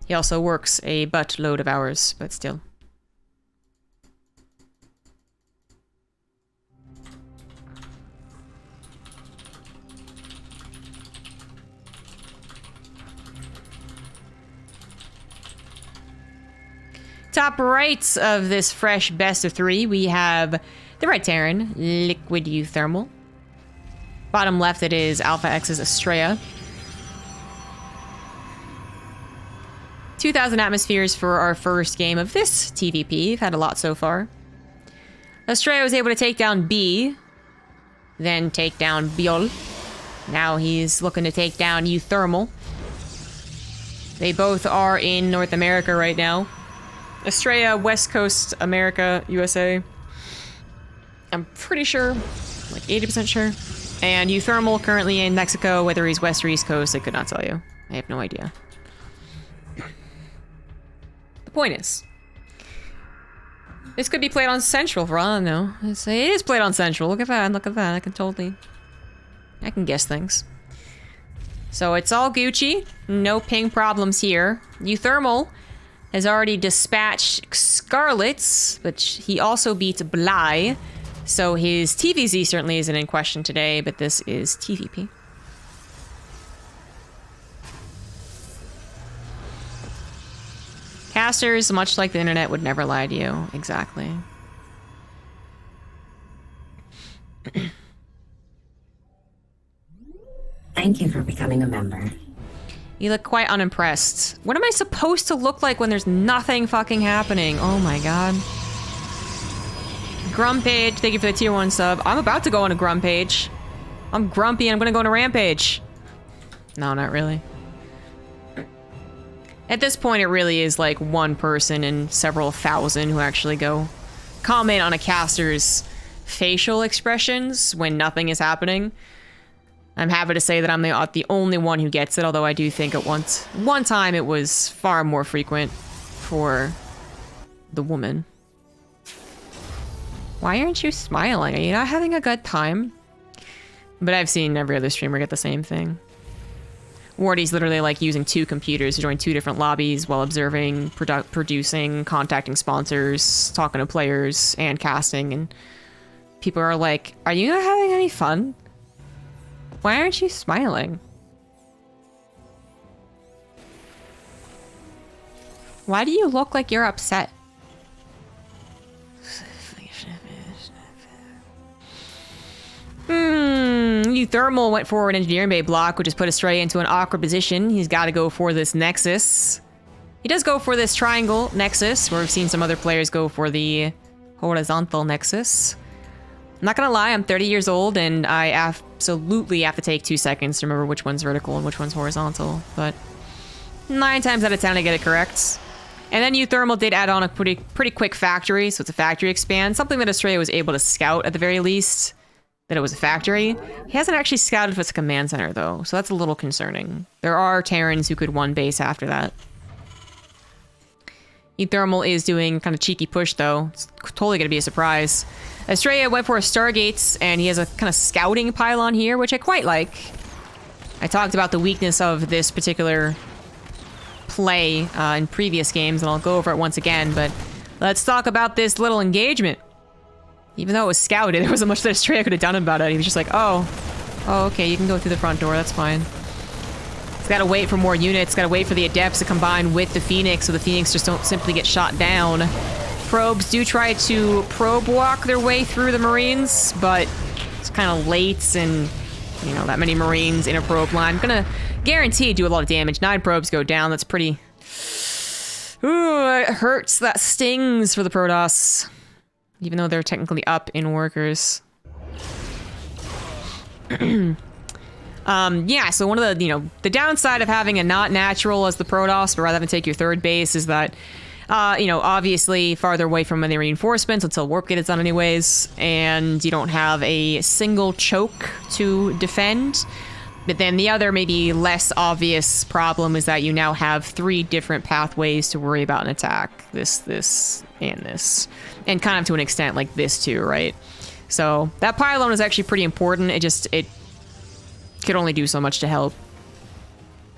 He also works a buttload of hours, but still. Top right of this fresh best of 3, we have the Red Terran, Liquid uThermal. Bottom left, it is Alpha X's Astrea. 2,000 atmospheres for our first game of this TvP. We've had a lot so far. Astrea was able to take down B, then take down Biol. Now he's looking to take down uThermal. They both are in North America right now. Astrea, West Coast, America, USA. I'm pretty sure, like 80% sure. And uThermal currently in Mexico. Whether he's West or East Coast, I could not tell you. I have no idea. The point is, this could be played on Central for all I know. It is played on Central. Look at that, look at that. I can guess things. So it's all Gucci. No ping problems here. uThermal has already dispatched Scarlets, but he also beat Bly. So his TVZ certainly isn't in question today, but this is TvP. Casters, much like the internet, would never lie to you. Exactly. Thank you for becoming a member. You look quite unimpressed. What am I supposed to look like when there's nothing fucking happening? Oh my god. Grumpage, thank you for the tier 1 sub. I'm about to go on a Grumpage. I'm grumpy and I'm gonna go on a Rampage. No, not really. At this point, it really is like one person in several thousand who actually go comment on a caster's facial expressions when nothing is happening. I'm happy to say that I'm the only one who gets it, although I do think at one time it was far more frequent for the woman. Why aren't you smiling? Are you not having a good time? But I've seen every other streamer get the same thing. Wardy's literally like using 2 computers to join 2 different lobbies while observing, producing, contacting sponsors, talking to players, and casting, and people are like, are you not having any fun? Why aren't you smiling? Why do you look like you're upset? uThermal went for an engineering bay block, which has put Astrea into an awkward position. He's got to go for this Nexus. He does go for this triangle Nexus, where we've seen some other players go for the horizontal Nexus. I'm not gonna lie, I'm 30 years old, and I absolutely have to take 2 seconds to remember which one's vertical and which one's horizontal, but 9 times out of 10 I get it correct. And then uThermal did add on a pretty quick factory, so it's a factory expand, something that Astrea was able to scout at the very least, that it was a factory. He hasn't actually scouted if it's a command center, though, so that's a little concerning. There are Terrans who could one base after that. uThermal is doing kind of cheeky push, though. It's totally gonna be a surprise. Astrea went for a Stargates, and he has a kind of scouting pylon here, which I quite like. I talked about the weakness of this particular play in previous games, and I'll go over it once again, but let's talk about this little engagement. Even though it was scouted, there wasn't much that Astrea could have done about it. He was just like, oh, okay, you can go through the front door, that's fine. He's gotta wait for more units, gotta wait for the Adepts to combine with the Phoenix, so the Phoenix just don't simply get shot down. Probes do try to probe walk their way through the Marines, but it's kind of late, and, you know, that many Marines in a probe line. I'm gonna guarantee do a lot of damage. 9 probes go down, that's pretty... Ooh, it hurts, that stings for the Protoss. Even though they're technically up in workers. Yeah, so one of the, you know, the downside of having a not natural as the Protoss, but rather than take your 3rd base is that, you know, obviously farther away from any reinforcements until warp gate is done anyways, and you don't have a single choke to defend. But then the other, maybe less obvious problem is that you now have 3 different pathways to worry about an attack. This, and this. And kind of to an extent like this too, right? So that pylon is actually pretty important. It could only do so much to help.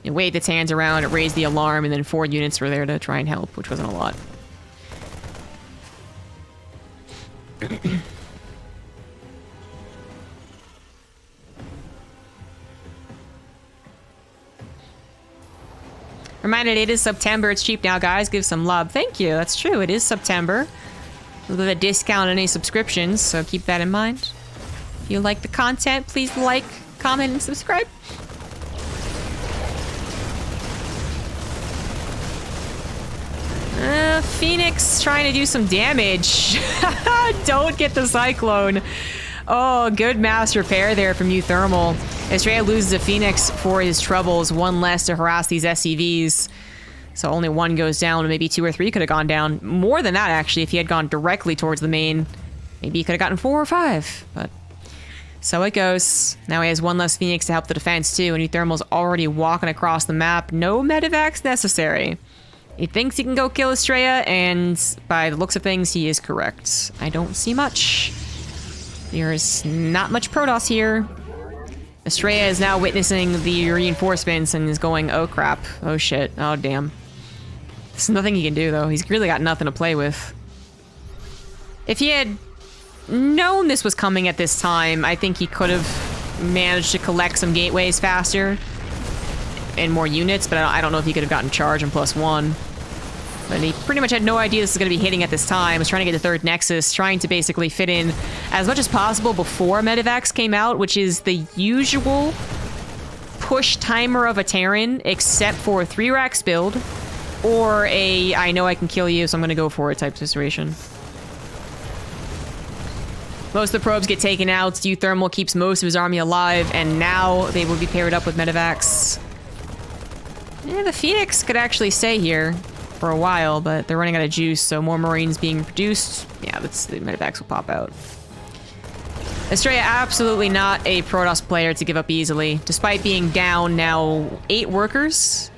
It waved its hands around, it raised the alarm, and then 4 units were there to try and help, which wasn't a lot. Reminded it is September. It's cheap now, guys. Give some love. Thank you. That's true. It is September. A little bit of discount on any subscriptions, so keep that in mind. If you like the content, please like, comment, and subscribe. Phoenix trying to do some damage. Don't get the Cyclone. Oh, good mass repair there from uThermal. Astrea loses a Phoenix for his troubles. 1 less to harass these SCVs. So only 1 goes down, maybe 2 or 3 could have gone down. More than that, actually, if he had gone directly towards the main. Maybe he could have gotten 4 or 5, but so it goes. Now he has 1 less Phoenix to help the defense, too, and uThermal's already walking across the map. No medevacs necessary. He thinks he can go kill Astrea, and by the looks of things, he is correct. I don't see much. There's not much Protoss here. Astrea is now witnessing the reinforcements and is going, oh crap, oh shit, oh damn. There's nothing he can do, though. He's really got nothing to play with. If he had known this was coming at this time, I think he could have managed to collect some gateways faster and more units, but I don't know if he could have gotten charge and +1. But he pretty much had no idea this was going to be hitting at this time. He was trying to get the 3rd Nexus, trying to basically fit in as much as possible before Medivacs came out, which is the usual push timer of a Terran, except for a 3 racks build, or a I know I can kill you, so I'm going to go for it type situation. Most of the probes get taken out, uThermal keeps most of his army alive, and now they will be paired up with Medivacs. Yeah, the Phoenix could actually stay here for a while, but they're running out of juice, so more Marines being produced. Yeah, the Medivacs will pop out. Astrea absolutely not a Protoss player to give up easily, despite being down now 8 workers,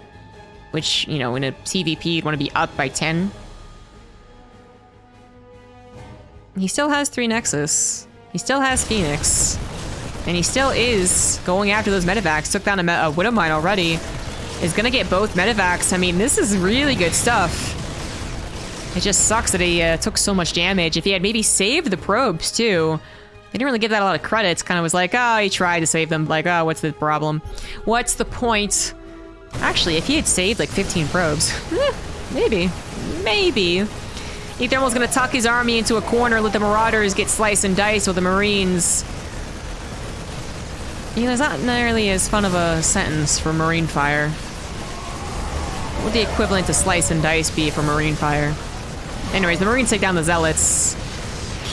which, you know, in a TvP you'd want to be up by 10. He still has 3 Nexus. He still has Phoenix. And he still is going after those Medivacs. Took down a Widow Mine already. Is gonna get both Medivacs. I mean, this is really good stuff. It just sucks that he took so much damage. If he had maybe saved the probes, too. They didn't really give that a lot of credit. It's kind of was like, oh, he tried to save them. Like, oh, what's the problem? What's the point? Actually, if he had saved, like, 15 probes. Maybe. Maybe. uThermal's gonna tuck his army into a corner, let the Marauders get slice and dice with the Marines. You know, it's not nearly as fun of a sentence for Marine fire. What would the equivalent to slice and dice be for Marine fire? Anyways, the Marines take down the Zealots.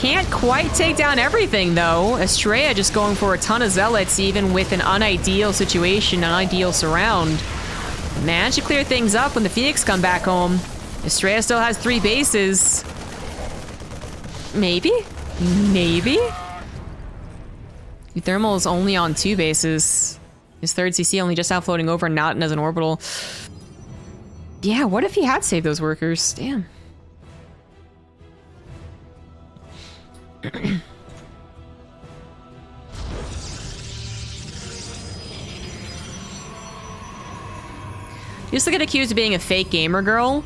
Can't quite take down everything, though. Astrea just going for a ton of Zealots, even with an unideal situation, an ideal surround. Managed to clear things up when the Phoenix come back home. Astrea still has 3 bases. Maybe? Maybe? uThermal is only on 2 bases. His 3rd CC only just out floating over, not as an orbital. Yeah, what if he had saved those workers? Damn. Used to get accused of being a fake gamer girl.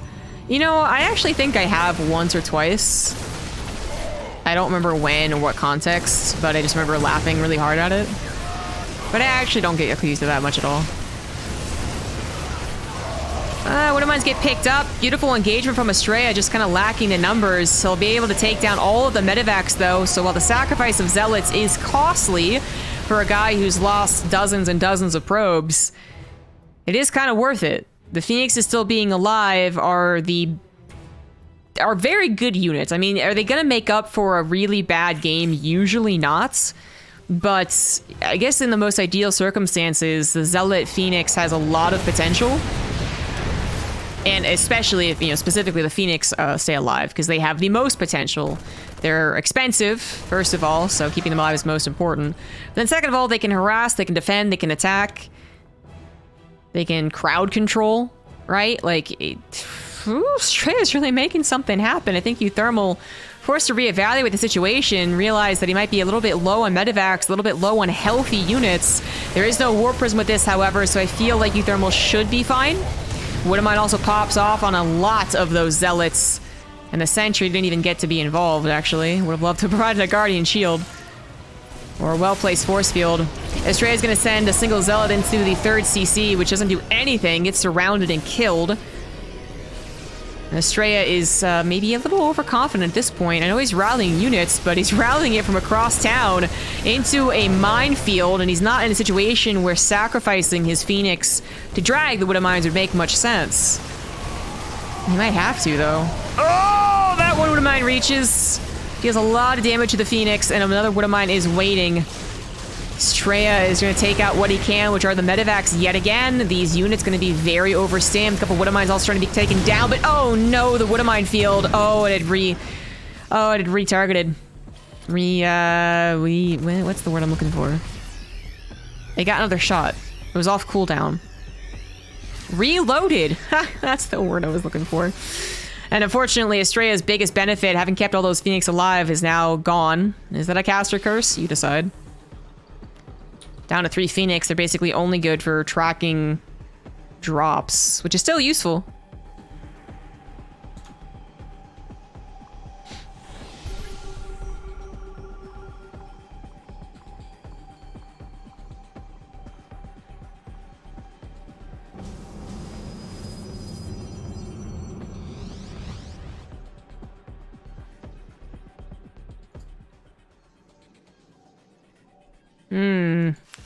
You know, I actually think I have once or twice. I don't remember when or what context, but I just remember laughing really hard at it. But I actually don't get accused of that much at all. Widow Mines get picked up. Beautiful engagement from Astrea, just kind of lacking the numbers. He'll be able to take down all of the Medivacs, though, so while the sacrifice of Zealots is costly for a guy who's lost dozens and dozens of probes, it is kind of worth it. The Phoenixes still being alive are very good units. I mean, are they going to make up for a really bad game? Usually not. But I guess in the most ideal circumstances, the Zealot Phoenix has a lot of potential. And especially if, you know, specifically the Phoenix stay alive, because they have the most potential. They're expensive, first of all, so keeping them alive is most important. But then second of all, they can harass, they can defend, they can attack. They can crowd control, right? Like, Astrea is really making something happen. I think uThermal, forced to reevaluate the situation, realize that he might be a little bit low on medevacs, a little bit low on healthy units. There is no Warp Prism with this, however, so I feel like uThermal should be fine. Widowmine also pops off on a lot of those Zealots, and the Sentry didn't even get to be involved, actually. Would have loved to provide a Guardian Shield. Or a well-placed Force Field. Astrea is going to send a single Zealot into the 3rd CC, which doesn't do anything. Gets surrounded and killed. Astrea is maybe a little overconfident at this point. I know he's rallying units, but he's rallying it from across town into a minefield, and he's not in a situation where sacrificing his Phoenix to drag the Widowmines would make much sense. He might have to, though. Oh, that one Widowmine reaches. Deals a lot of damage to the Phoenix, and another Widowmine is waiting. Astrea is going to take out what he can, which are the medevacs yet again. These units going to be very overstammed. A couple Widowmines also trying to be taken down, but oh no, the Widowmine field. Oh, it had retargeted. What's the word I'm looking for? It got another shot. It was off cooldown. Reloaded. Ha, that's the word I was looking for. And unfortunately, Astrea's biggest benefit, having kept all those Phoenix alive, is now gone. Is that a caster curse? You decide. Down to 3 Phoenix, they're basically only good for tracking drops, which is still useful.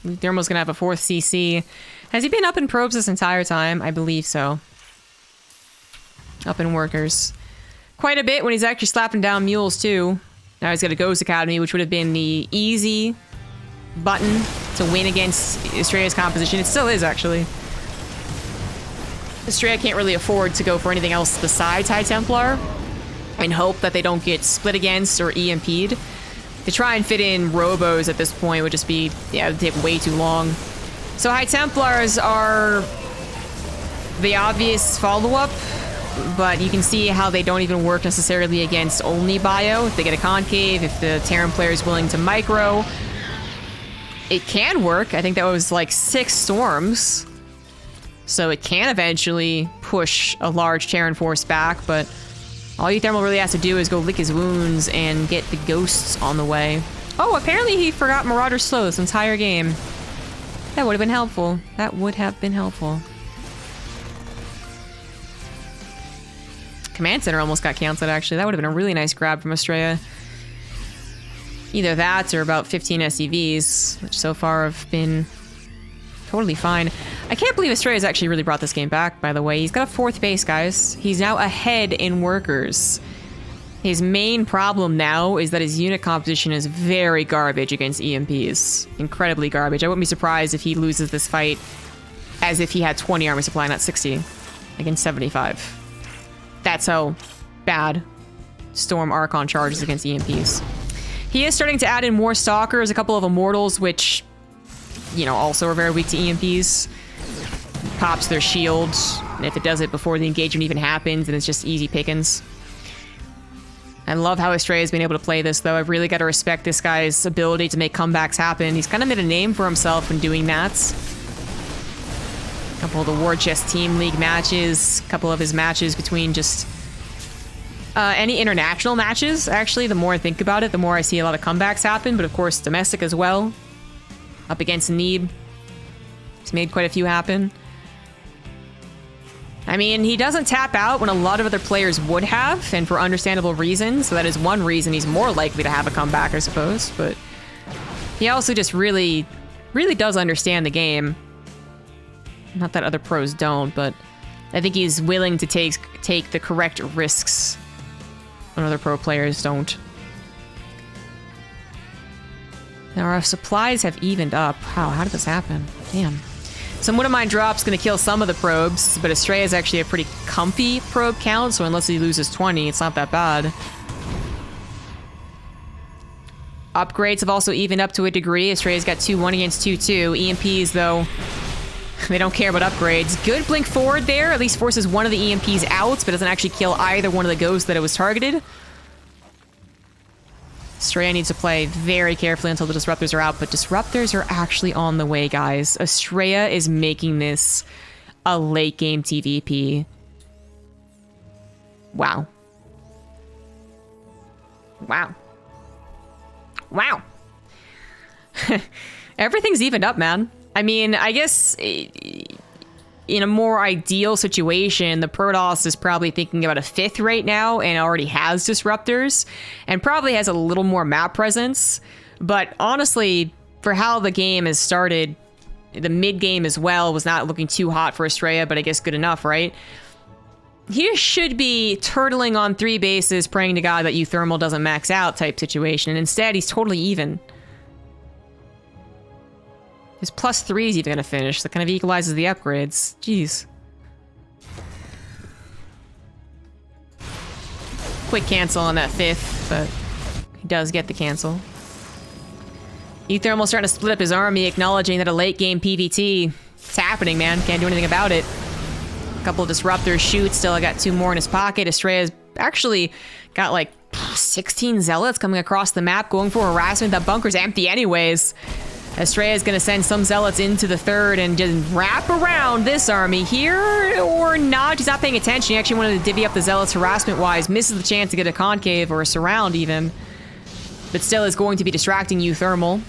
uThermal's gonna have a 4th CC. Has he been up in probes this entire time? I believe so. Up in workers. Quite a bit when he's actually slapping down mules, too. Now he's got a Ghost Academy, which would have been the easy button to win against Astrea's composition. It still is, actually. Astrea can't really afford to go for anything else besides High Templar and hope that they don't get split against or EMP'd. To try and fit in Robos at this point would just be, yeah, it would take way too long. So High Templars are the obvious follow-up, but you can see how they don't even work necessarily against only bio. If they get a concave, if the Terran player is willing to micro, it can work. I think that was like 6 storms. So it can eventually push a large Terran force back, but all uThermal really has to do is go lick his wounds and get the ghosts on the way. Oh, apparently he forgot Marauder Slow this entire game. That would have been helpful. That would have been helpful. Command Center almost got canceled, actually. That would have been a really nice grab from Astrea. Either that or about 15 SCVs, which so far have been totally fine. I can't believe Astrea has actually really brought this game back, by the way. He's got a 4th base, guys. He's now ahead in workers. His main problem now is that his unit composition is very garbage against EMPs. Incredibly garbage. I wouldn't be surprised if he loses this fight as if he had 20 armor supply, not 60, against 75. That's how bad Storm Archon charges against EMPs. He is starting to add in more Stalkers, a couple of Immortals, which, you know, also are very weak to EMPs. Pops their shields, and if it does it before the engagement even happens, then it's just easy pickings. I love how Astrea has been able to play this, though. I've really got to respect this guy's ability to make comebacks happen. He's kind of made a name for himself in doing that. A couple of the War Chest Team League matches, a couple of his matches between just any international matches, actually. The more I think about it, the more I see a lot of comebacks happen, but of course domestic as well. Up against Need. He's made quite a few happen. I mean, he doesn't tap out when a lot of other players would have, and for understandable reasons, so that is one reason he's more likely to have a comeback, I suppose, but he also just really does understand the game. Not that other pros don't, but I think he's willing to take the correct risks when other pro players don't. Now our supplies have evened up. Wow, how did this happen? Damn. Some Widowmine drop's gonna kill some of the probes, but Astrea is actually a pretty comfy probe count, so unless he loses 20, it's not that bad. Upgrades have also evened up to a degree. Astrea's got 2-1 against 2-2. EMPs, though, they don't care about upgrades. Good blink forward there, at least forces one of the EMPs out, but doesn't actually kill either one of the ghosts that it was targeted. Astrea needs to play very carefully until the disruptors are out, but disruptors are actually on the way, guys. Astrea is making this a late game TvP. Wow. Wow. Wow. Everything's evened up, man. I mean, I guess in a more ideal situation, the Protoss is probably thinking about a 5th right now and already has disruptors and probably has a little more map presence. But honestly, for how the game has started, the mid game as well was not looking too hot for Astrea, but I guess good enough, right? He should be turtling on 3 bases, praying to God that uThermal doesn't max out type situation, and instead he's totally even. His +3 is even gonna finish. That kind of equalizes the upgrades. Jeez. Quick cancel on that 5th, but he does get the cancel. uThermal starting to split up his army, acknowledging that a late game PVT. It's happening, man. Can't do anything about it. A couple of disruptors shoot. Still, I got 2 more in his pocket. Astrea's actually got like 16 zealots coming across the map, going for harassment. That bunker's empty anyways. Astrea is going to send some zealots into the 3rd and just wrap around this army here or not. He's not paying attention. He actually wanted to divvy up the zealots harassment-wise. Misses the chance to get a concave or a surround even. But still is going to be distracting uThermal.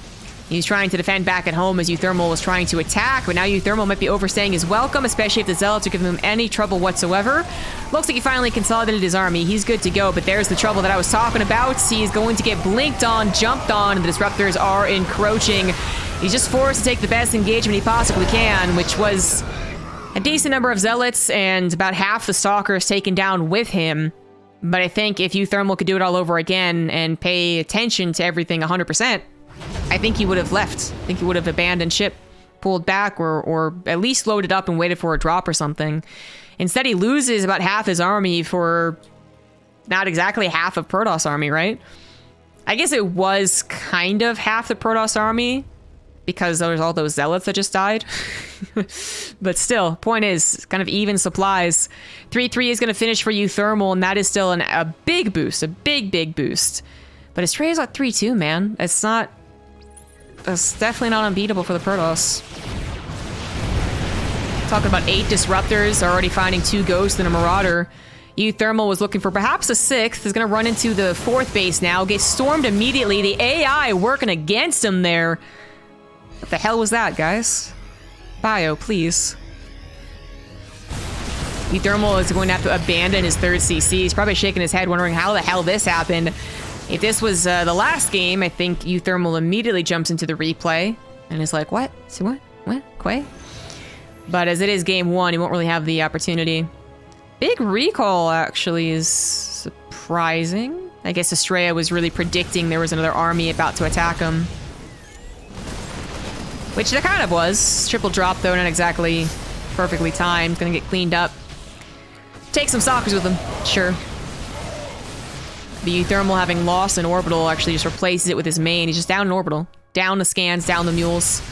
He's trying to defend back at home as uThermal was trying to attack, but now uThermal might be overstaying his welcome, especially if the zealots are giving him any trouble whatsoever. Looks like he finally consolidated his army. He's good to go, but there's the trouble that I was talking about. He's going to get blinked on, jumped on, and the disruptors are encroaching. He's just forced to take the best engagement he possibly can, which was a decent number of zealots and about half the stalkers taken down with him. But I think if uThermal could do it all over again and pay attention to everything 100%, I think he would have left. I think he would have abandoned ship, pulled back, or at least loaded up and waited for a drop or something. Instead, he loses about half his army for not exactly half of Protoss army, right? I guess it was kind of half the Protoss army because there was all those zealots that just died. But still, point is, kind of even supplies. 3-3 is going to finish for uThermal, and that is still a big boost, a big boost. But Astrea's at 3-2, man. That's definitely not unbeatable for the Protoss. Talking about 8 disruptors, already finding 2 ghosts and a marauder. uThermal was looking for perhaps a 6th. Is going to run into the 4th base now. Gets stormed immediately. The AI working against him there. What the hell was that, guys? Bio, please. uThermal is going to have to abandon his 3rd CC. He's probably shaking his head, wondering how the hell this happened. If this was the last game, I think uThermal immediately jumps into the replay and is like, what? See what? What? Quay? But as it is game 1, he won't really have the opportunity. Big recall, actually, is surprising. I guess Astrea was really predicting there was another army about to attack him. Which there kind of was. Triple drop, though, not exactly perfectly timed. Gonna get cleaned up. Take some stalkers with him. Sure. The uThermal, having lost an orbital, actually just replaces it with his main. He's just down an orbital. Down the scans, down the mules.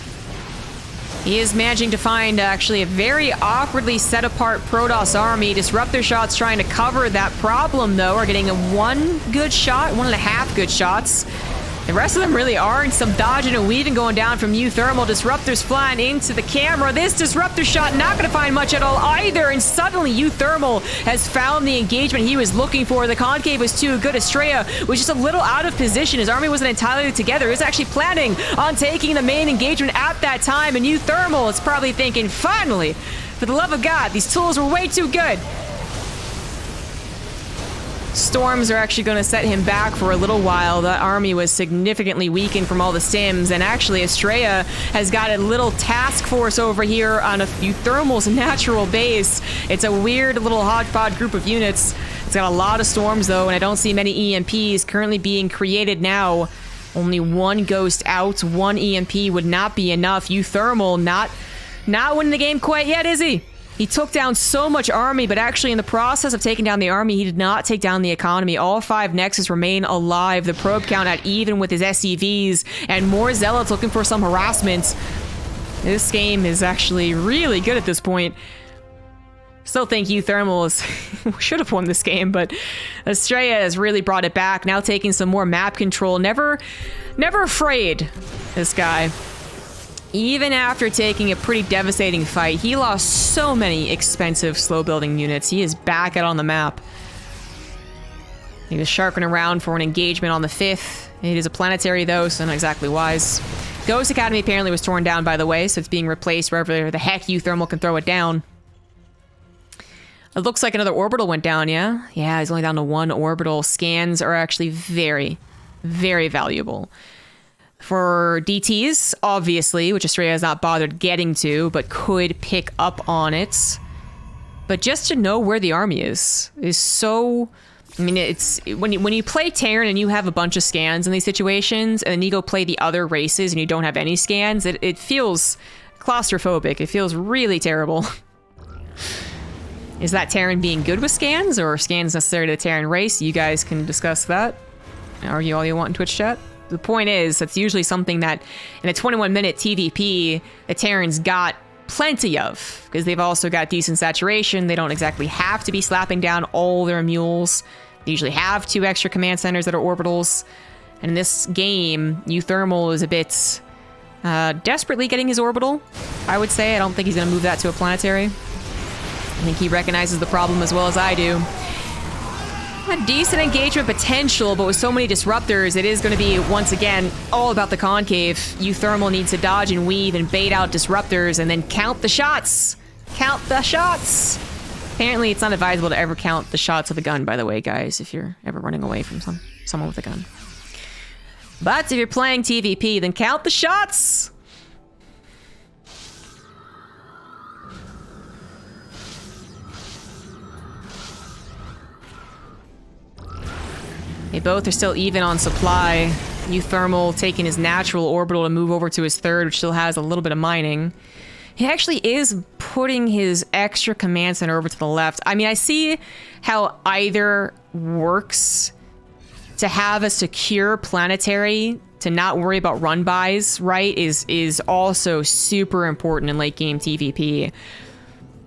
He is managing to find actually a very awkwardly set apart Protoss army. Disruptor shots trying to cover that problem, though, are getting a 1 good shot, 1.5 good shots. The rest of them really aren't. Some dodging and weaving going down from uThermal. Disruptors flying into the camera. This disruptor shot not going to find much at all either. And suddenly uThermal has found the engagement he was looking for. The concave was too good. Astrea was just a little out of position. His army wasn't entirely together. He was actually planning on taking the main engagement at that time. And uThermal is probably thinking, finally, for the love of God, these tools were way too good. Storms are actually going to set him back for a little while. That army was significantly weakened from all the sims, and actually Astrea has got a little task force over here on a uThermal's natural base. It's a weird little hodgepodge group of units. It's got a lot of storms, though, and I don't see many EMPs currently being created now. Only 1 ghost out, 1 EMP would not be enough. uThermal not winning the game quite yet, is he? He took down so much army, but actually in the process of taking down the army, he did not take down the economy. All 5 Nexus remain alive. The probe count at even with his SCVs, and more zealots looking for some harassment. This game is actually really good at this point. Still think uThermal should have won this game, but Astrea has really brought it back. Now taking some more map control. Never afraid, this guy. Even after taking a pretty devastating fight, he lost so many expensive slow building units. He is back out on the map. He was sharking around for an engagement on the 5th. It is a planetary though, so not exactly wise. Ghost Academy apparently was torn down, by the way, so it's being replaced wherever the heck uThermal can throw it down. It looks like another orbital went down, yeah? Yeah, he's only down to 1 orbital. Scans are actually very, very valuable. For DTs, obviously, which Astrea has not bothered getting to, but could pick up on it. But just to know where the army is so... I mean, it's... When you play Terran and you have a bunch of scans in these situations, and then you go play the other races and you don't have any scans, it feels claustrophobic. It feels really terrible. Is that Terran being good with scans, or scans necessary to the Terran race? You guys can discuss that. Argue all you want in Twitch chat. The point is, that's usually something that, in a 21-minute TvP, the Terrans got plenty of, because they've also got decent saturation. They don't exactly have to be slapping down all their mules. They usually have 2 extra command centers that are orbitals. And in this game, uThermal is a bit desperately getting his orbital, I would say. I don't think he's going to move that to a planetary. I think he recognizes the problem as well as I do. A decent engagement potential, but with so many disruptors, it is going to be, once again, all about the concave. uThermal needs to dodge and weave and bait out disruptors and then count the shots. Count the shots. Apparently, it's not advisable to ever count the shots of a gun, by the way, guys, if you're ever running away from someone with a gun. But if you're playing TvP, then count the shots. They both are still even on supply. uThermal taking his natural orbital to move over to his 3rd, which still has a little bit of mining. He actually is putting his extra command center over to the left. I mean, I see how either works. To have a secure planetary, to not worry about run-bys, right, is also super important in late-game TvP.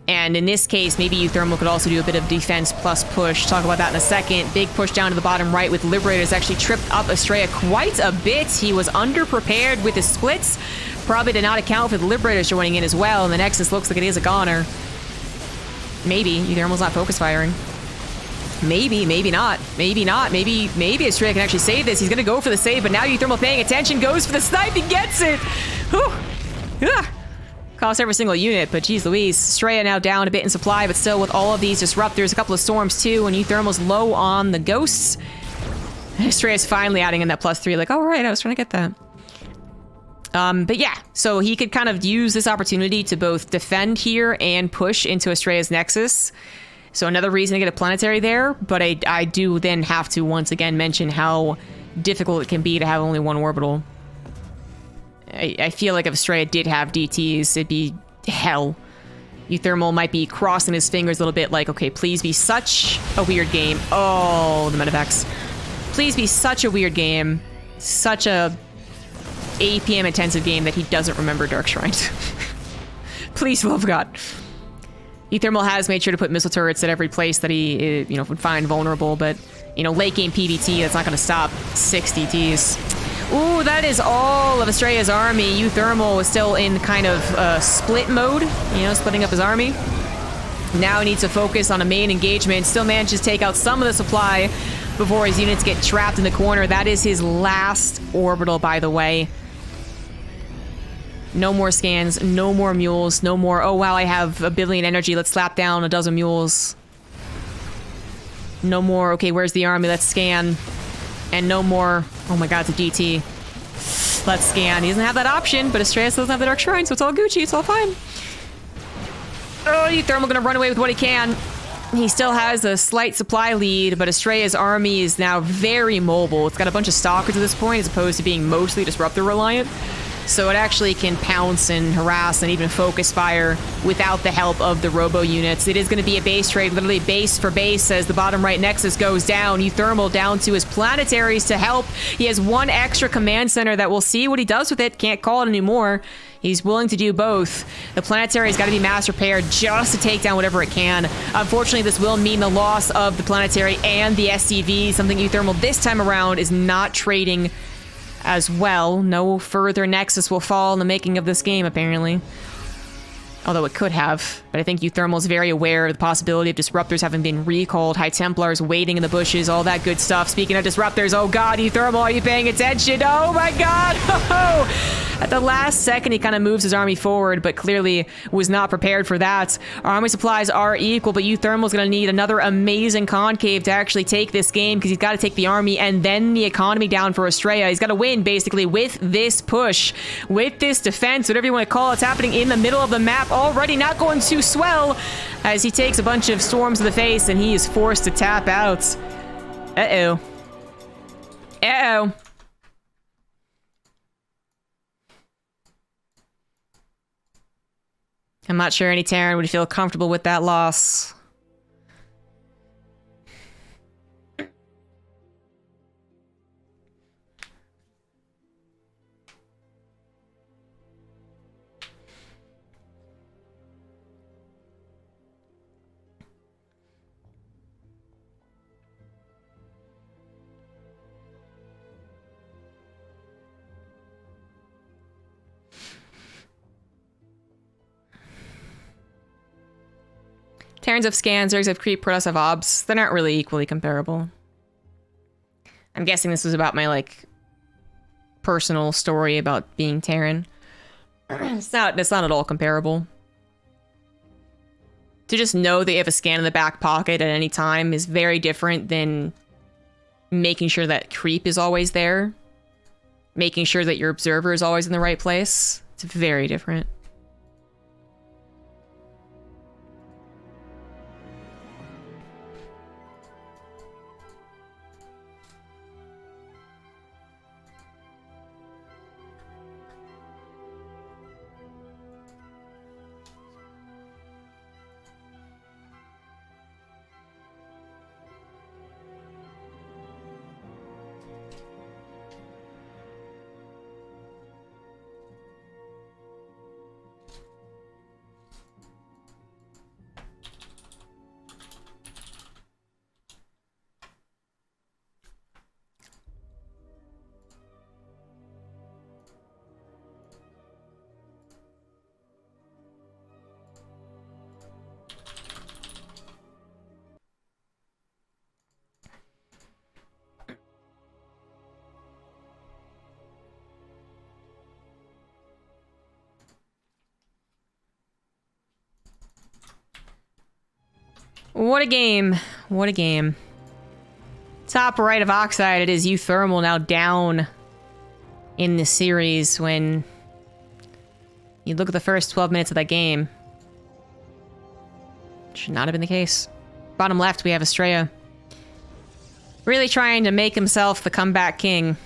And in this case, maybe uThermal could also do a bit of defense plus push. Talk about that in a second. Big push down to the bottom right with Liberators actually tripped up Astrea quite a bit. He was underprepared with his splits. Probably did not account for the Liberators joining in as well. And the Nexus looks like it is a goner. Maybe. uThermal's not focus firing. Maybe, maybe not. Maybe not. Maybe Astrea can actually save this. He's going to go for the save, but now uThermal paying attention. Goes for the snipe. He gets it. Whew. Ah. Cost every single unit, but geez Louise. Astrea now down a bit in supply, but still with all of these disruptors, a couple of storms too, and uThermal's low on the ghosts. Astrea's finally adding in that +3, like, all right, I was trying to get that. But yeah, so he could kind of use this opportunity to both defend here and push into Astrea's Nexus. So another reason to get a planetary there, but I do then have to once again mention how difficult it can be to have only 1 orbital. I feel like if Astrea did have DTs, it'd be hell. uThermal might be crossing his fingers a little bit like, okay, please be such a weird game. Oh, the medevacs. Please be such a weird game. Such a APM intensive game that he doesn't remember Dark Shrines. Please, love God. uThermal has made sure to put missile turrets at every place that he, would find vulnerable, but, late game PvT, that's not going to stop 6 DTs. Ooh, that is all of Astrea's army. uThermal is still in kind of split mode, splitting up his army. Now he needs to focus on a main engagement. Still manages to take out some of the supply before his units get trapped in the corner. That is his last orbital, by the way. No more scans, no more mules, no more, oh wow, I have 1 billion energy, let's slap down a dozen mules. No more, okay, where's the army? Let's scan. And no more, oh my god, it's a DT. Let's scan. He doesn't have that option, but Astrea still doesn't have the Dark Shrine, so it's all Gucci, it's all fine. Oh, uThermal gonna run away with what he can. He still has a slight supply lead, but Astrea's army is now very mobile. It's got a bunch of stalkers at this point, as opposed to being mostly disruptor reliant. so it actually can pounce and harass and even focus fire without the help of the robo units. It is going to be a base trade, literally base for base, as the bottom right nexus goes down. uThermal down to his planetaries to help. He has one extra command center that we'll see what he does with it. Can't call it anymore. He's willing to do both. The planetary's got to be mass repaired just to take down whatever it can. Unfortunately, this will mean the loss of the planetary and the SCV, something uThermal this time around is not trading as well. No further nexus will fall in the making of this game, apparently. Although it could have, but I think uThermal is very aware of the possibility of disruptors having been recalled, High Templars waiting in the bushes, all that good stuff. Speaking of disruptors, oh god, uThermal, are you paying attention? Oh my god! At the last second, he kind of moves his army forward, but clearly was not prepared for that. Our army supplies are equal, but uThermal's going to need another amazing concave to actually take this game, because he's got to take the army and then the economy down for Astrea. He's got to win, basically, with this push, with this defense, whatever you want to call it. It's happening in the middle of the map. Already not going too swell as he takes a bunch of storms to the face and he is forced to tap out. Uh-oh. Uh-oh. I'm not sure any Terran would feel comfortable with that loss. Terrans have scans, Zergs have creep, Protoss have obs. They're not really equally comparable. I'm guessing this was about my, like, personal story about being Terran. It's not at all comparable. To just know that you have a scan in the back pocket at any time is very different than making sure that creep is always there. Making sure that your observer is always in the right place. It's very different. What a game. What a game. Top right of Oxide, it is uThermal now down in the series when you look at the first 12 minutes of that game. Should not have been the case. Bottom left, we have Astrea. Really trying to make himself the comeback king.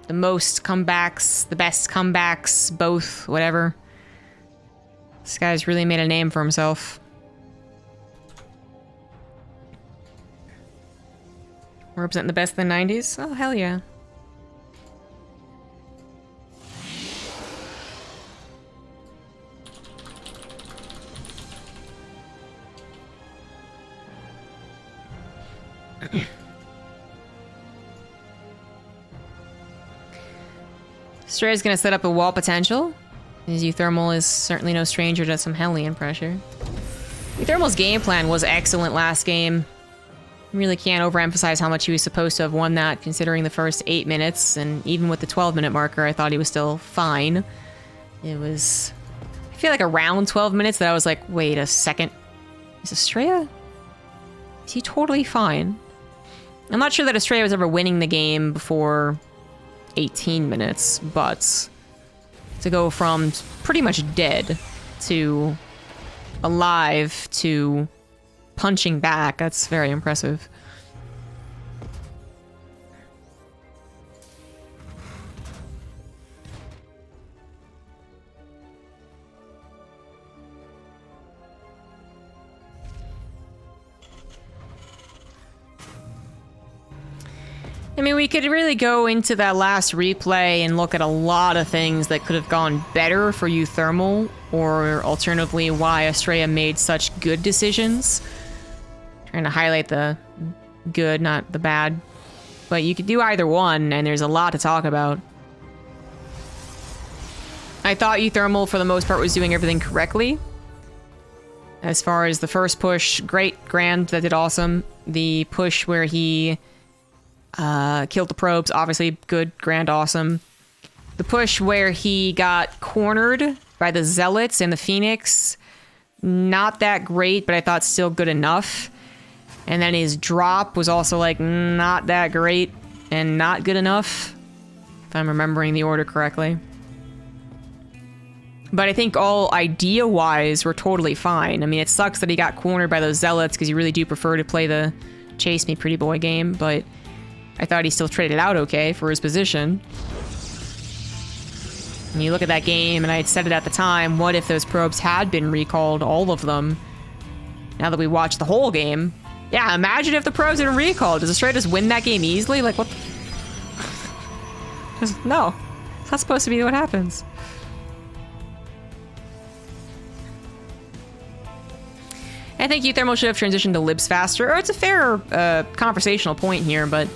The most comebacks, the best comebacks, both, whatever. This guy's really made a name for himself. Representing the best in the 90s? Oh, hell yeah. Astrea's gonna set up a wall potential. His uThermal is certainly no stranger to some Hellion pressure. uThermal's game plan was excellent last game. Really can't overemphasize how much he was supposed to have won that, considering the first 8 minutes, and even with the 12-minute marker, I thought he was still fine. It was, I feel like around 12 minutes that I was like, wait a second. Is Astrea? Is he totally fine? I'm not sure that Astrea was ever winning the game before 18 minutes, but to go from pretty much dead to alive to punching back, that's very impressive. I mean, we could really go into that last replay and look at a lot of things that could have gone better for uThermal, or alternatively, why Astrea made such good decisions. Trying to highlight the good, not the bad. But you could do either one, and there's a lot to talk about. I thought uThermal, for the most part, was doing everything correctly. As far as the first push, great, grand, that did awesome. The push where he killed the probes, obviously good, grand, awesome. The push where he got cornered by the Zealots and the Phoenix, not that great, but I thought still good enough. And then his drop was also like not that great and not good enough, if I'm remembering the order correctly. But I think all idea-wise were totally fine. I mean, it sucks that he got cornered by those Zealots because you really do prefer to play the chase me pretty boy game, but I thought he still traded out okay for his position. And you look at that game, and I had said it at the time, what if those probes had been recalled, all of them? Now that we watched the whole game, yeah, imagine if the probes had been recalled. Does Astrea just win that game easily? Like, what the... No, it's not supposed to be what happens. I think uThermal should have transitioned to libs faster. Or it's a fair conversational point here, but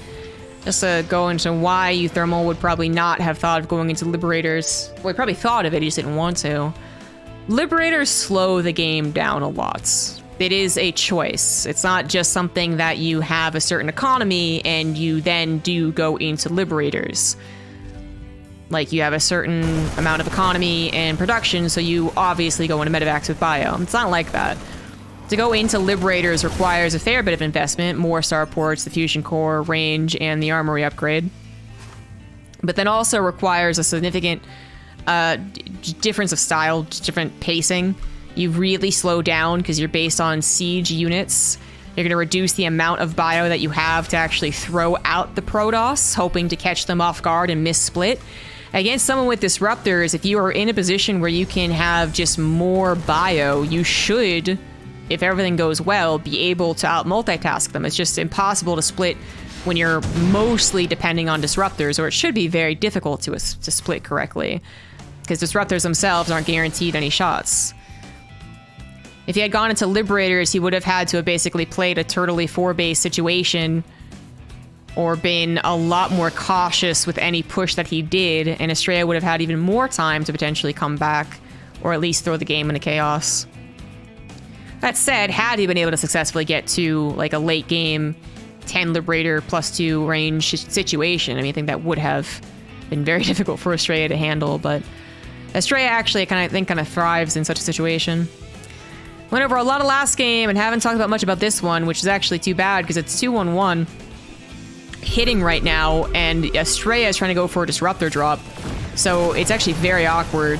just to go into why uThermal would probably not have thought of going into Liberators. Well, he probably thought of it, he just didn't want to. Liberators slow the game down a lot. It is a choice. It's not just something that you have a certain economy and you then do go into Liberators. Like, you have a certain amount of economy and production, so you obviously go into medevacs with bio. It's not like that. To go into Liberators requires a fair bit of investment, more starports, the fusion core, range, and the armory upgrade. But then also requires a significant difference of style, different pacing. You really slow down because you're based on siege units. You're going to reduce the amount of bio that you have to actually throw out the Protoss, hoping to catch them off guard and miss split. Against someone with Disruptors, if you are in a position where you can have just more bio, you should, if everything goes well, be able to out-multitask them. It's just impossible to split when you're mostly depending on Disruptors, or it should be very difficult to split correctly, because Disruptors themselves aren't guaranteed any shots. If he had gone into Liberators, he would have had to have basically played a Turtley 4-base situation, or been a lot more cautious with any push that he did, and Astrea would have had even more time to potentially come back, or at least throw the game into chaos. That said, had he been able to successfully get to like a late game 10 Liberator +2 range situation, I mean, I think that would have been very difficult for Astrea to handle, but Astrea actually I think kind of thrives in such a situation. Went over a lot of last game and haven't talked about much about this one, which is actually too bad because it's 2-1-1 hitting right now, and Astrea is trying to go for a Disruptor drop, so it's actually very awkward.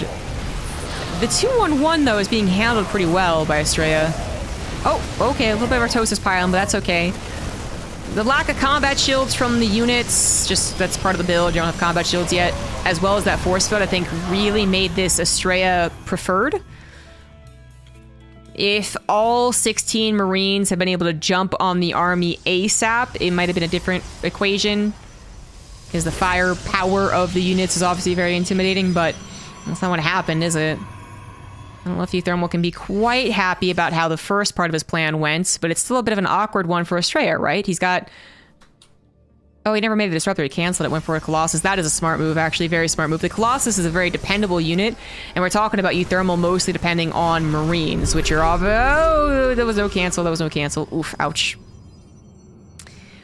The 2-1-1, though, is being handled pretty well by Astrea. Oh, okay, a little bit of Artosis pylon, but that's okay. The lack of combat shields from the units, just that's part of the build, you don't have combat shields yet, as well as that force field, I think really made this Astrea preferred. If all 16 Marines had been able to jump on the army ASAP, it might have been a different equation, because the firepower of the units is obviously very intimidating, but that's not what happened, is it? I don't know if uThermal can be quite happy about how the first part of his plan went, but it's still a bit of an awkward one for Astrea, right? He's got... Oh, he never made the Disruptor. He canceled it, went for a Colossus. That is a smart move, actually. Very smart move. The Colossus is a very dependable unit, and we're talking about uThermal mostly depending on Marines, which are off... Oh, there was no cancel. There was no cancel. Oof, ouch.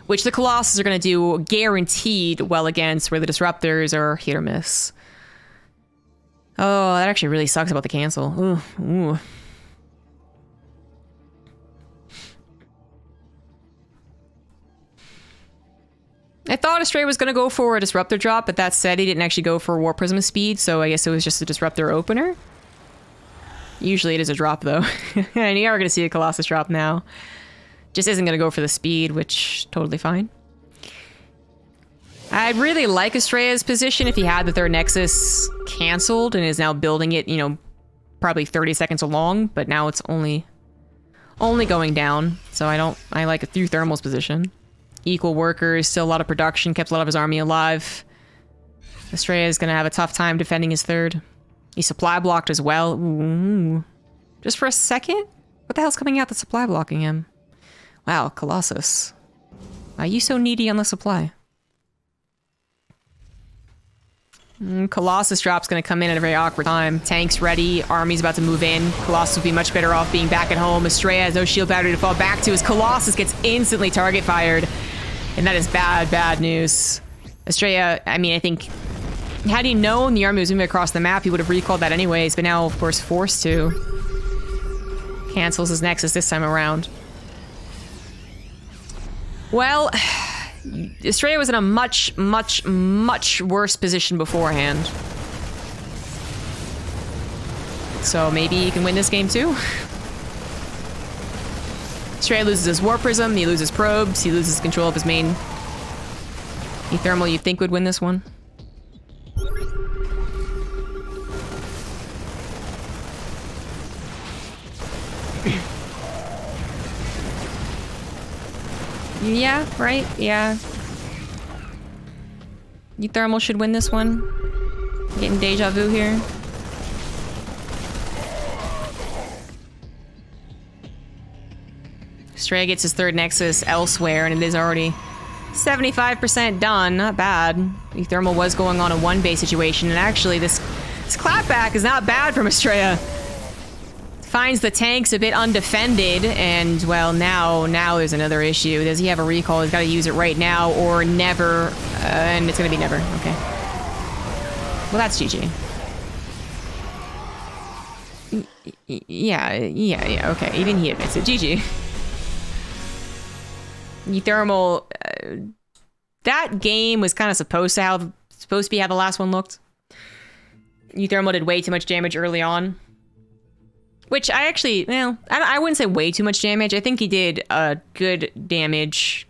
Which the Colossus are going to do guaranteed well against, where the Disruptors are hit or miss. Oh, that actually really sucks about the cancel. Ooh, ooh. I thought Astrea was going to go for a Disruptor drop, but that said, he didn't actually go for War Prism speed, so I guess it was just a Disruptor opener. Usually it is a drop, though. And you are going to see a Colossus drop now. Just isn't going to go for the speed, which, totally fine. I'd really like Astrea's position if he had the third Nexus canceled and is now building it, you know, probably 30 seconds along, but now it's only going down, so I like uThermal's position. equal workers, still a lot of production, kept a lot of his army alive. Astrea is going to have a tough time defending his third. He's supply blocked as well. Ooh. Just for a second? What the hell's coming out that's supply blocking him? Wow, Colossus. Why are you so needy on the supply? Colossus drop's gonna come in at a very awkward time. Tanks ready, army's about to move in. Colossus would be much better off being back at home. Astrea has no shield battery to fall back to as Colossus gets instantly target fired. And that is bad, bad news. Astrea, I mean, I think, had he known the army was moving across the map, he would have recalled that anyways, but now, of course, forced to. Cancels his Nexus this time around. Well, Astrea was in a much, much, much worse position beforehand. So maybe he can win this game too? Astrea loses his War Prism, he loses probes, he loses control of his main. uThermal, you'd think would win this one? Yeah, right? Yeah. uThermal should win this one. Getting deja vu here. Astrea gets his third Nexus elsewhere, and it is already 75% done. Not bad. uThermal was going on a one-base situation, and actually this clapback is not bad from Astrea. Finds the tanks a bit undefended, and well, now there's another issue. Does he have a recall? He's got to use it right now or never, and it's gonna be never. Okay. Well, that's GG. Yeah. Okay, even he admits it. GG. uThermal. That game was kind of supposed to be how the last one looked. uThermal did way too much damage early on. Which I actually, well, I wouldn't say way too much damage. I think he did good damage.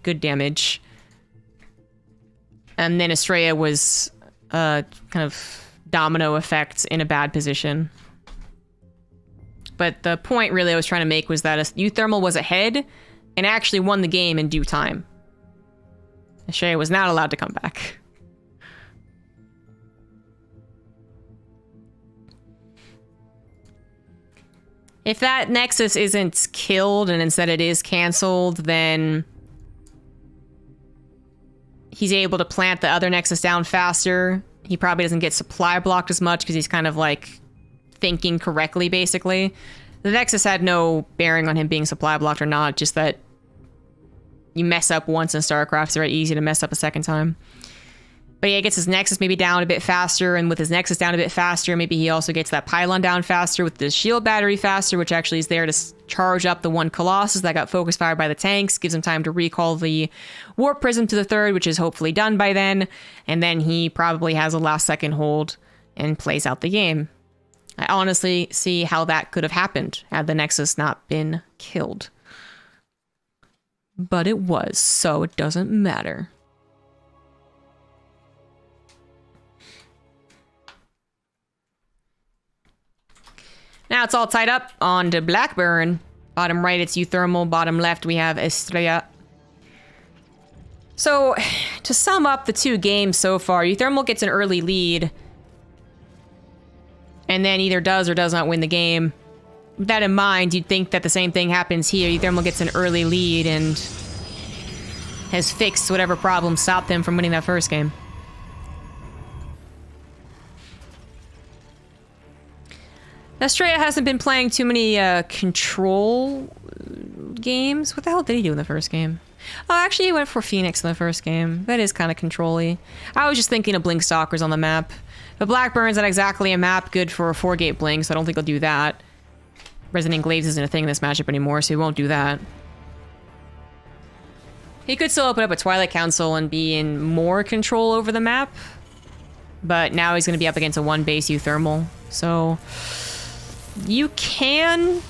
And then Astrea was kind of domino effect in a bad position. But the point really I was trying to make was that uThermal was ahead and actually won the game in due time. Astrea was not allowed to come back. If that Nexus isn't killed and instead it is canceled, then he's able to plant the other Nexus down faster. He probably doesn't get supply blocked as much because he's kind of like thinking correctly, basically. The Nexus had no bearing on him being supply blocked or not, just that you mess up once in StarCraft, it's very easy to mess up a second time. But yeah, he gets his Nexus maybe down a bit faster, and with his Nexus down a bit faster, maybe he also gets that pylon down faster with the shield battery faster, which actually is there to charge up the one Colossus that got focus fired by the tanks, gives him time to recall the Warp Prism to the third, which is hopefully done by then, and then he probably has a last second hold and plays out the game. I honestly see how that could have happened had the Nexus not been killed. But it was, so it doesn't matter. Now it's all tied up on to Blackburn. Bottom right, it's uThermal. Bottom left, we have Astrea. So, to sum up the two games so far, uThermal gets an early lead. And then either does or does not win the game. With that in mind, you'd think that the same thing happens here. uThermal gets an early lead and has fixed whatever problem stopped them from winning that first game. Astrea hasn't been playing too many control games. What the hell did he do in the first game? Oh, actually he went for Phoenix in the first game. That is kind of control-y. I was just thinking of Blink Stalkers on the map. But Blackburn's not exactly a map good for a 4-gate Blink, so I don't think he'll do that. Resonant Glaives isn't a thing in this matchup anymore, so he won't do that. He could still open up a Twilight Council and be in more control over the map. But now he's going to be up against a 1-base uThermal, so... You can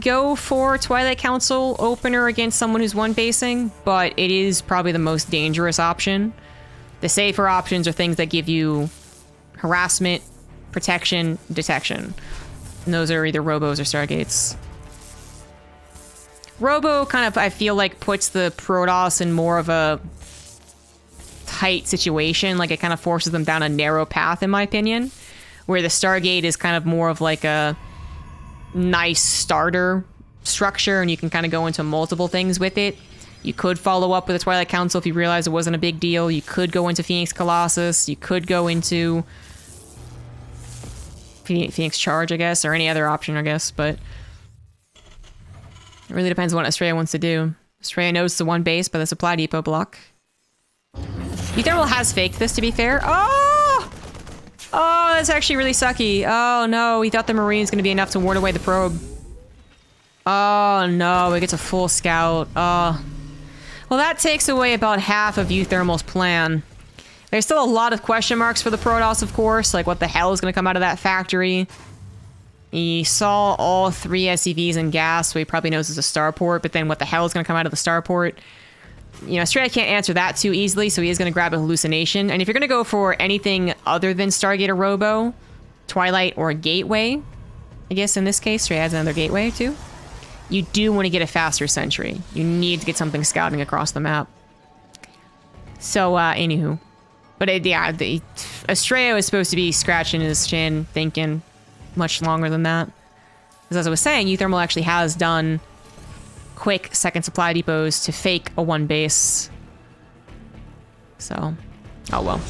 go for Twilight Council opener against someone who's 1-basing, but it is probably the most dangerous option. The safer options are things that give you harassment, protection, detection. And those are either Robos or Stargates. Robo kind of, I feel like, puts the Protoss in more of a tight situation. Like, it kind of forces them down a narrow path, in my opinion. Where the Stargate is kind of more of like a nice starter structure, and you can kind of go into multiple things with it. You could follow up with the Twilight Council if you realize it wasn't a big deal. You could go into Phoenix Colossus. You could go into Phoenix Charge, I guess, or any other option, I guess, but it really depends on what Astrea wants to do. Astrea knows it's the one base by the supply depot block. uThermal has faked this, to be fair. Oh! Oh, that's actually really sucky. Oh, no. He thought the Marine's going to be enough to ward away the probe. Oh, no. It gets a full scout. Oh. Well, that takes away about half of uThermal's plan. There's still a lot of question marks for the Protoss, of course. Like, what the hell is going to come out of that factory? He saw all 3 SCVs in gas, so he probably knows it's a starport, but then what the hell is going to come out of the starport? You know, Astrea can't answer that too easily, so he is going to grab a hallucination. And if you're going to go for anything other than Stargate or Robo, Twilight or Gateway, I guess in this case, Astrea adds another Gateway too, you do want to get a faster sentry. You need to get something scouting across the map. So, anywho. But Astrea was supposed to be scratching his chin, thinking much longer than that. Because as I was saying, uThermal actually has done quick second supply depots to fake a 1 base. So, oh well.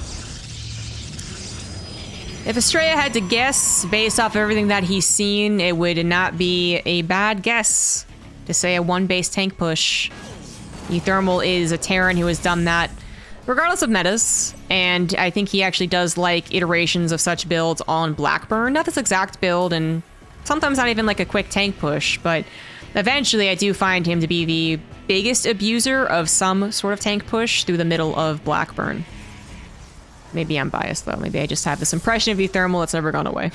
If Astrea had to guess, based off of everything that he's seen, it would not be a bad guess to say a 1 base tank push. uThermal is a Terran who has done that regardless of metas, and I think he actually does like iterations of such builds on Blackburn. Not this exact build, and sometimes not even like a quick tank push, but eventually I do find him to be the biggest abuser of some sort of tank push through the middle of Blackburn. Maybe I'm biased, though. Maybe I just have this impression of uThermal that's never gone away.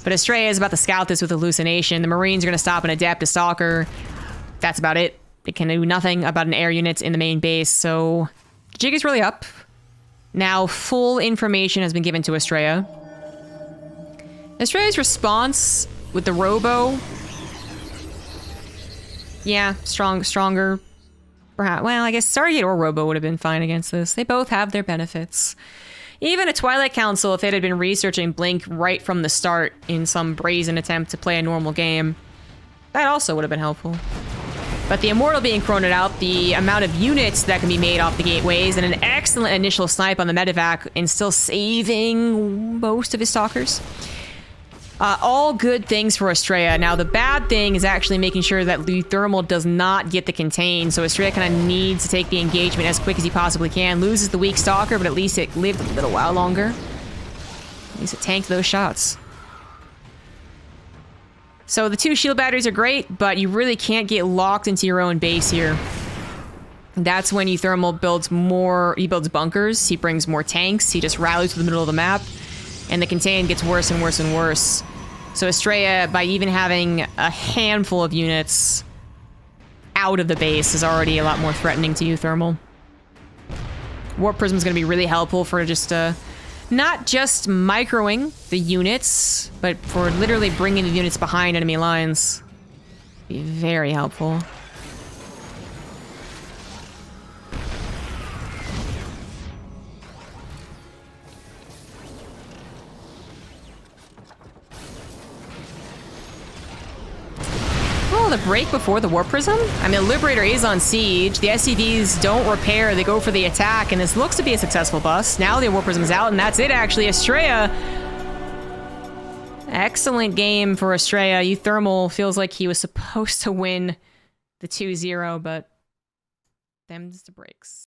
But Astrea is about to scout this with hallucination. The Marines are going to stop and adapt to Stalker. That's about it. It can do nothing about an air unit in the main base, so the jig is really up. Now, full information has been given to Astrea. Astrea's response with the Robo, yeah, stronger. Perhaps, well, I guess Stargate or Robo would have been fine against this. They both have their benefits. Even a Twilight Council, if it had been researching Blink right from the start in some brazen attempt to play a normal game, that also would have been helpful. But the Immortal being chroned out, the amount of units that can be made off the gateways, and an excellent initial snipe on the medevac, and still saving most of his stalkers. All good things for Astrea. Now, the bad thing is actually making sure that uThermal does not get the contain, so Astrea kind of needs to take the engagement as quick as he possibly can. Loses the weak stalker, but at least it lived a little while longer. At least it tanked those shots. So the 2 shield batteries are great, but you really can't get locked into your own base here. That's when uThermal builds more, he builds bunkers, he brings more tanks, he just rallies to the middle of the map, and the contain gets worse and worse and worse. So Astrea, by even having a handful of units out of the base, is already a lot more threatening to uThermal. Warp Prism is going to be really helpful for just not just microing the units, but for literally bringing the units behind enemy lines. Be very helpful. The break before the Warp Prism? I mean, the Liberator is on siege. The SCVs don't repair. They go for the attack, and this looks to be a successful bust. Now the Warp Prism's out, and that's it, actually. Astrea. Excellent game for Astrea. uThermal feels like he was supposed to win the 2-0, but them's the breaks.